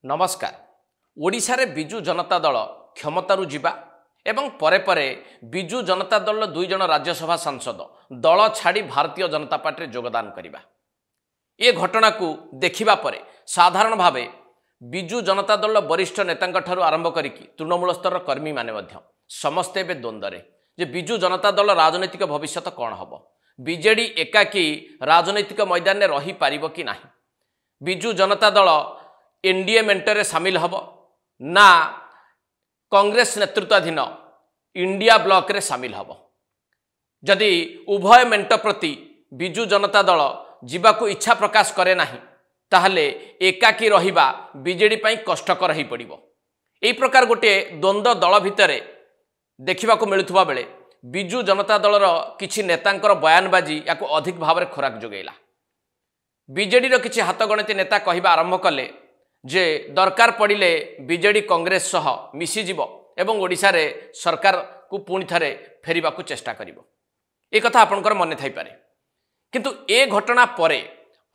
नमस्कार। ओडिशा रे बिजु जनता दल क्षमतारू जिबा एवं परे परे बिजु जनता दल दुई जन राज्यसभा सांसद दल छाड़ी भारतीय जनता पार्टी रे योगदान करिबा ए घटना को देखिबा परे साधारण भावे बिजु जनता दल वरिष्ठ नेतांक ठारू आरंभ करिकी तृणमूल स्तर कर्मी माने मध्य समस्ते बे द्वंद्वरे जे बिजु जनता दल राजनैतिक भविष्य कौन हम बीजेडी एकाकी राजनैतिक मैदान में रही पारिबो कि नाही। बिजु जनता दल एनडीए मेंटर सामिल हब ना कांग्रेस नेतृत्वाधीन इंडिया ब्लॉक रे सामिल हब। जदि उभय मेंट प्रति बिजु जनता दल जीवाकू इच्छा प्रकाश करे नाही ताहले एकाकी रहिबा बीजेडी पई कष्टकर ही पड़िबो। एई प्रकार गोटे द्वंद्व दल भितरे देखिबाकू मिलुथुबा बेले बिजु जनता दलर किछि नेतांकर बयानबाजी याकू अधिक भाव में खोराक जोगैला। बीजेडी रो किछि हाथगणित नेता कहबा आरंभ कले जे दरकार पड़िले बीजेडी कांग्रेस सह मिसी जीवो एवं ओडिशा रे सरकार को पुणी थरे फेरिबा को चेष्टा करिवो। ए कथा आपनकर मने थाई पारे किंतु ए घटना परे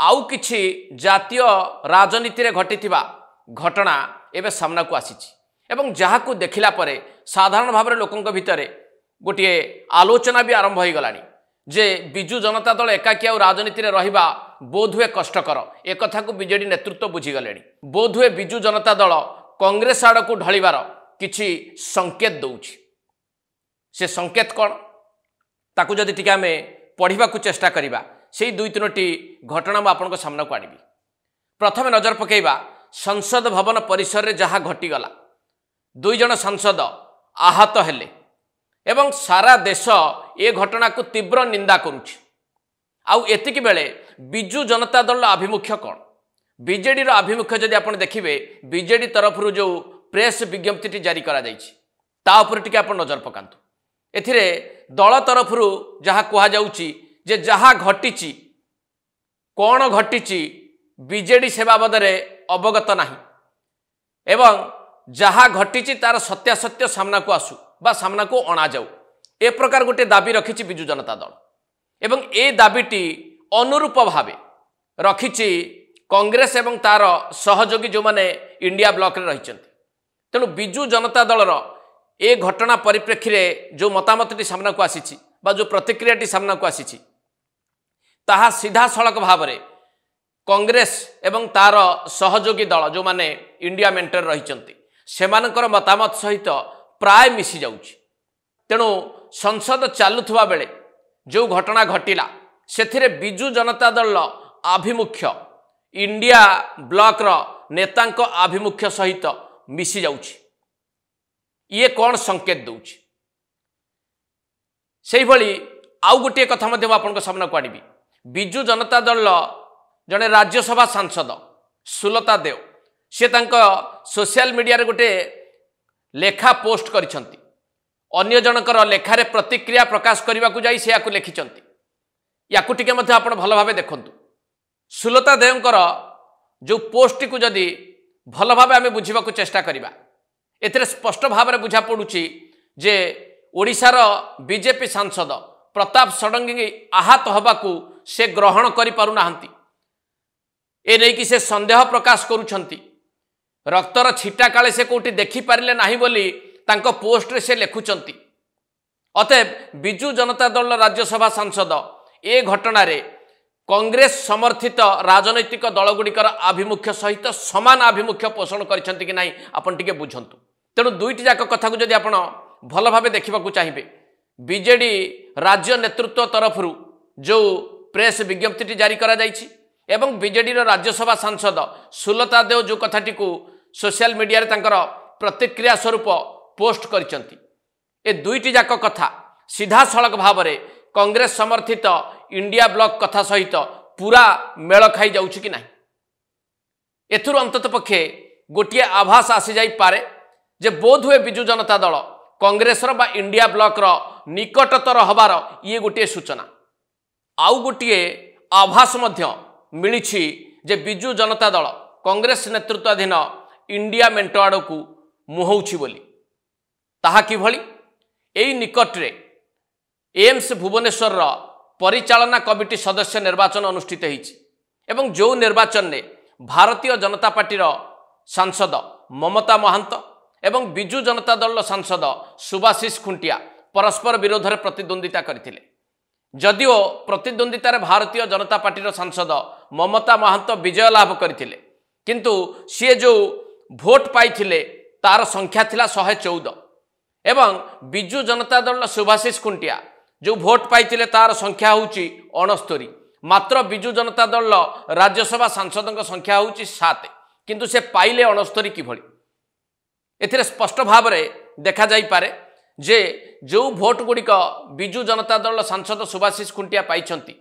आउ किछि जातीय राजनीति रे घटिथिबा घटना एबे सामना को आसीछि एवं जहाकू देखिला परे साधारण भाव में लोकंक भितरे गोटे आलोचना भी आरंभ हो गलानी जे बिजु जनता दल एकाकी आ राजनीति रे रहिबा बोधुए कष्टकर एक कथा को बीजेडी नेतृत्व बुझीगले। बोधुए बिजु जनता दल कांग्रेस आड़ को ढलिबार किछि संकेत दउछि। से संकेत कौन ताकू जदि टिके आमे पढ़िबा को चेष्टा करिबा सेही दुई तीनोटी घटना मु आपनक सामना को आनिबी। प्रथमे नजर पकेइबा संसद भवन परिसर रे जहा घटिगला दुई जन सांसद आहत हेले एवं सारा देश ए घटना को तीव्र निंदा करुछि। आउ एतिकी बेले बिजु जनता दल आभिमुख्य कौन बीजेडी रो आभिमुख्य जदि आपण देखिबे बीजेडी तरफ जो प्रेस विज्ञप्ति जारी करा जायछि ता उपर टिके आपण नजर पकांतु। एथिरे दल तरफ जहा कुहा जाउछि जे जहा घटिछि कोन घटिछि बीजेडी से बाबदरे अवगत नाही एवं जहा घटिछि तार सत्यासत्य सामना को आसु बा सामना को अणा जाऊ ए प्रकार गोटे दाबी रखिछि बिजु जनता दल एवं ए दाबीटी अनुरूप भावे रखिछि कांग्रेस एवं तार सहयोगी जो माने इंडिया ब्लॉक रे रहिछन्ति। तेणु बिजु जनता दलर ए घटना परिप्रेक्षी रे जो मतामतटी सामना को आसीछि बा जो प्रतिक्रियाटी सामना को आसीछि ताहा सीधा सड़क भाव में कांग्रेस एवं तार सहयोगी दल जो माने इंडिया मेंटर रहिछन्ति सेमानकर मतामत सहित प्राय मिसी जाउछि। तेणु संसद चालुथुवा बेले जो घटना घटिला सेथिरे बिजु जनता दल आभिमुख्य इंडिया ब्लॉक रो नेतांक आभिमुख्य सहित मिसी जाउछि। ये कौन संकेत दउछि सेही भली आउ गोटे कथा मध्य आपन सामना को आनिबी। बिजु जनता दल जने राज्यसभा सांसद सुलता देव से तांको सोशल मीडिया रे गोटे लेखा पोस्ट करिसंती अन्य जनकर लेखारे प्रतिक्रिया प्रकाश करने को जाई से याकू लिखिचंती। याकू टिके मध्य आपण भल भावे देखंतु। सुलता देवकर जो पोस्ट को जदि भल भावे आमे बुझिबा को चेष्टा करिबा एथिरे स्पष्ट भाव में बुझा पड़ुछि जे ओडिशार बीजेपी सांसद प्रताप षडंगी आहत हबाकू से ग्रहण करि पारु नाहंती। ए नै कि से संदेह प्रकाश करूछंती रक्तर छिटा काले से कोटी देखि पारिले नाही बोली तांको पोस्ट रे से लेखुचंती। अतएव बिजु जनता दल राज्यसभा सांसद ए घटना रे कांग्रेस समर्थित राजनैतिक दलगुड़िकर आभिमुख्य सहित समान आभिमुख्य पोषण करिसंती कि नाही आपण टिके बुझंतु। तेणु दुईटी जाक कथा को जदि आपण भल भावे देखिबा को चाहिबे बीजेडी राज्य नेतृत्व तरफ जो प्रेस विज्ञप्ति जारी करा जायछि एवं बीजेडी राज्यसभा सांसद सुलता देव जो कथाटी को सोशल मीडिया रे तांकर प्रतिक्रिया स्वरूप पोस्ट करिसंती ए दुईटी जाक कथा सीधा सड़क भाव में कांग्रेस समर्थित इंडिया ब्लॉक कथा सहित पूरा मेल खाई जाउछि कि नाही। एथुर अंतत पक्षे गोटे आभास आसी जाई पारे जे बोध हुए बिजु जनता दल कांग्रेस बा इंडिया ब्लॉक रो निकटतर हबार ये गोटे सूचना। आउ गोटे आभास मध्य मिलिछि जे बिजु जनता दल कांग्रेस नेतृत्वाधीन इंडिया मेंट आड़ को मुहौछि बोली। ताहा कि भली एई निकट रे एम्स भुवनेश्वर परिचालना कमिटी सदस्य निर्वाचन अनुष्ठित होइछि एवं जो निर्वाचन ने भारतीय जनता पार्टी सांसद ममता महांत एवं बिजु जनता दल सांसद सुभाषिष खुंटिया परस्पर विरोध में प्रतिद्वंदिता करथिले। जदिओ प्रतिद्वंदितार भारतीय जनता पार्टी सांसद ममता महांत विजय लाभ करथिले, किंतु सी जो भोट पाइथिले तार संख्या थिला 114 एवं बिजु जनता दल सुभाषिष खुंटिया जो भोट पाइथिले तार संख्या होउची 69। मात्र बिजु जनता दल राज्यसभा सांसद संख्या होउची 7, किंतु से पाइले 69 किभली। एथिरे स्पष्ट भाव में देखा जाई पारे जे जो भोट गुड़िक बिजु जनता दल सांसद सुभाषिष खुंटिया पाइछंती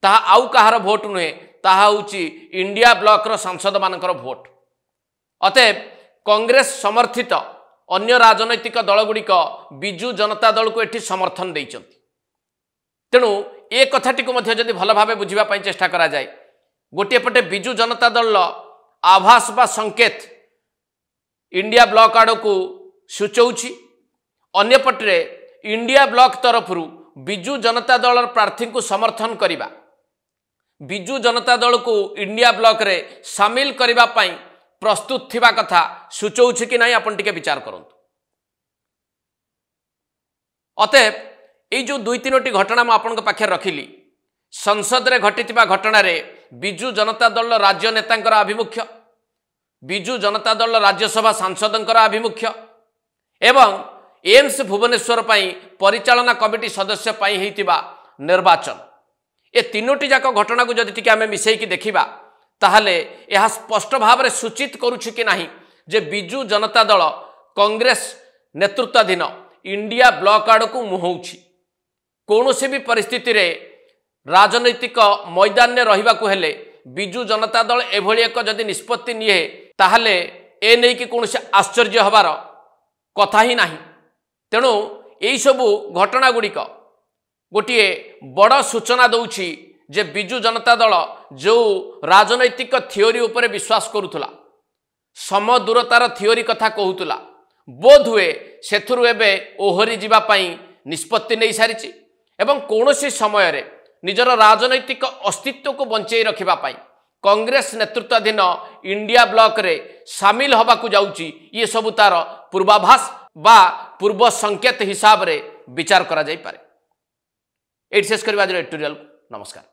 ताहा आउ कहार भोट नुहे, ताहा होउची इंडिया ब्लॉक सांसद मानकर भोट। अतएव कांग्रेस समर्थित अन्य राजनैतिक दल गुड़िक बिजु जनता दल को एठी समर्थन देइछंती। तेणु ए कथाटी को मध्य जदि भल भाव बुझिबा पई चेष्टा करा जाए, गोटे पटे बिजु जनता दल आभास बा संकेत इंडिया ब्लॉक आड़ को सूचौछि, अन्य पटरे इंडिया ब्लॉक तरफ बिजु जनता दल प्रार्थी को समर्थन करिबा, बिजु जनता दल को इंडिया ब्लॉक रे शामिल करिबा पई प्रस्तुत थिबा कथा सूचौछि कि नहीं आपण टिके विचार करंतु। अतएव ये जो 2-3टी घटना मैं आपन पाखे रखिली, संसद रे घटिथिबा घटना रे बिजु जनता दल राज्य नेतांकर आभिमुख्य, बिजु जनता दल राज्यसभा सांसदंकर आभिमुख्य एवं एम्स भुवनेश्वर पई परिचालना कमिटी सदस्य पई हेतिबा निर्वाचन, ए तीनोटी जाक घटना को जदि टिके आमे मिसेइकी देखिबा ताहले यह स्पष्ट भाव में सूचित करुछि कि नहीं जे बिजु जनता दल कांग्रेस नेतृत्वाधीन इंडिया ब्लॉक आड़ को मुहौछि। कौनसी भी परिस्थिति रे राजनैतिक मैदान में रहिबा को हेले बिजु जनता दल एभली एक जदि निष्पत्ति निये ताहले ए नै कि कौनसी आश्चर्य हबार कथा ही नहीं। तेणु यही सबू घटना गुड़िक गोटे बड़ सूचना दौछि जे बिजु जनता दल जो राजनैतिक थियोरी उपरे विश्वास करुला, समदूरतार थियोरी कथा कहूला, बोध हुए सेथुरु एबे ओहरी जीवा पई निष्पत्ति नहीं सारी एवं कौनसी समय रे निजर राजनैतिक अस्तित्व को बंचई रखिबा पई कांग्रेस नेतृत्वाधीन इंडिया ब्लॉक रे शामिल हवा को जाउची, ये सबु तार पूर्वाभास बा पूर्व संकेत हिसाब रे विचार करा जाई पारे। एट शेष करबा एडिटोरियल। नमस्कार।